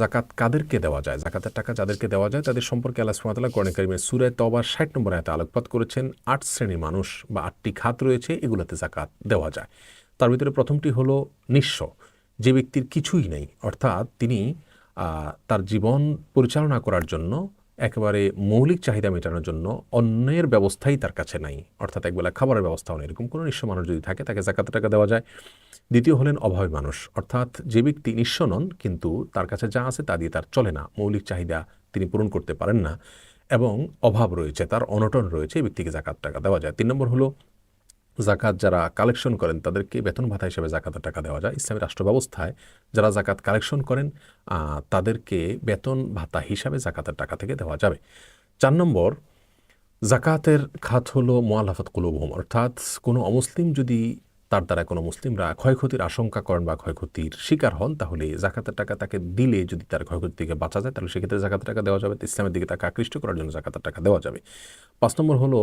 জাকাত কাদেরকে দেওয়া যায়, জাকাতের টাকা যাদেরকে দেওয়া যায় তাদের সম্পর্কে আল্লাহ সুবহানাহু ওয়া তাআলা কোরআনে কারিমের সূরা তওবার ৬০ নম্বর আয়াতে আলোকপাত করেছেন। ৮ শ্রেণীর মানুষ বা ৮টি খাত রয়েছে, এগুলোতে জাকাত দেওয়া যায়। তার ভিতরে প্রথমটি হলো নিঃস্ব, যে ব্যক্তির কিছুই নেই, অর্থাৎ তিনি তার জীবন পরিচালনা করার জন্য একেবারে মৌলিক চাহিদা মেটানোর জন্য অন্যের ব্যবস্থাই তার কাছে নাই, অর্থাৎ একবেলা খাবারের ব্যবস্থাও নেই, এরকম কোনো নিঃস্ব মানুষ যদি থাকে তাকে জাকাতের টাকা দেওয়া যায়। দ্বিতীয় হলেন অভাবী মানুষ, অর্থাৎ যে ব্যক্তি নিঃস্ব নন কিন্তু তার কাছে যা আছে তা দিয়ে তার চলে না, মৌলিক চাহিদা তিনি পূরণ করতে পারেন না এবং অভাব রয়েছে, তার অনটন রয়েছে, এই ব্যক্তিকে জাকাত টাকা দেওয়া যায়। ৩ নম্বর হলো জাকাত যারা কালেকশন করেন তাদেরকে বেতন ভাতা হিসেবে জাকাতের টাকা দেওয়া যায়। ইসলামী রাষ্ট্র ব্যবস্থায় যারা জাকাত কালেকশন করেন তাদেরকে বেতন ভাতা হিসাবে জাকাতের টাকা থেকে দেওয়া যাবে। ৪ নম্বর জাকাতের খাত হলো মুআল্লাফাত কুলুবুহুম, অর্থাৎ কোনো অমুসলিম যদি তার দ্বারা কোনো মুসলিমরা ক্ষয়ক্ষতির আশঙ্কা করেন বা ক্ষয়ক্ষতির শিকার হন, তাহলে জাকাতের টাকা তাকে দিলে যদি তার ক্ষয়ক্ষতি থেকে বাঁচা যায় তাহলে সেক্ষেত্রে জাকাতের টাকা দেওয়া যাবে। ইসলামের দিকে তাকে আকৃষ্ট করার জন্য জাকাতের টাকা দেওয়া যাবে। ৫ নম্বর হলো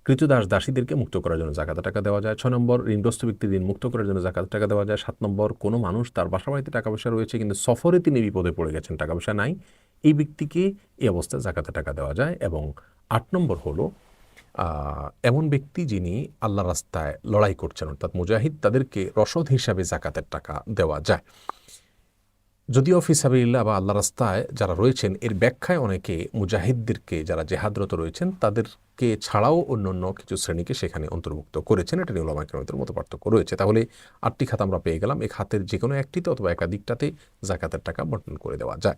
কৃতদাস দাসীদেরকে মুক্ত করার জন্য জাকাতের টাকা দেওয়া যায়। ৬ নম্বর ঋণগ্রস্ত ব্যক্তির ঋণ মুক্ত করার জন্য জাকাতের টাকা দেওয়া যায়। ৭ নম্বর কোনো মানুষ তার বাসাবাড়িতে টাকা পয়সা রয়েছে কিন্তু সফরে তিনি বিপদে পড়ে গেছেন, টাকা পয়সা নাই, এই ব্যক্তিকে এই অবস্থায় জাকাতের টাকা দেওয়া যায়। এবং ৮ নম্বর হলো এমন ব্যক্তি যিনি আল্লাহ রাস্তায় লড়াই করছেন, অর্থাৎ মুজাহিদ, তাদেরকে রসদ হিসাবে জাকাতের টাকা দেওয়া যায়। যদিও ফি সাবিলিল্লাহ বা আল্লাহ রাস্তায় যারা রয়েছেন এর ব্যাখ্যায় অনেকে মুজাহিদদেরকে যারা জেহাদরত রয়েছেন তাদেরকে ছাড়াও অন্য কিছু শ্রেণীকে সেখানে অন্তর্ভুক্ত করেছেন, এটা নিয়ে উলামা কেরামের মতো পার্থক্য রয়েছে। তাহলে ৮টি খাত আমরা পেয়ে গেলাম, এই খাতের যে কোনো একটিতে অথবা একাধিকটাতে জাকাতের টাকা বন্টন করে দেওয়া যায়।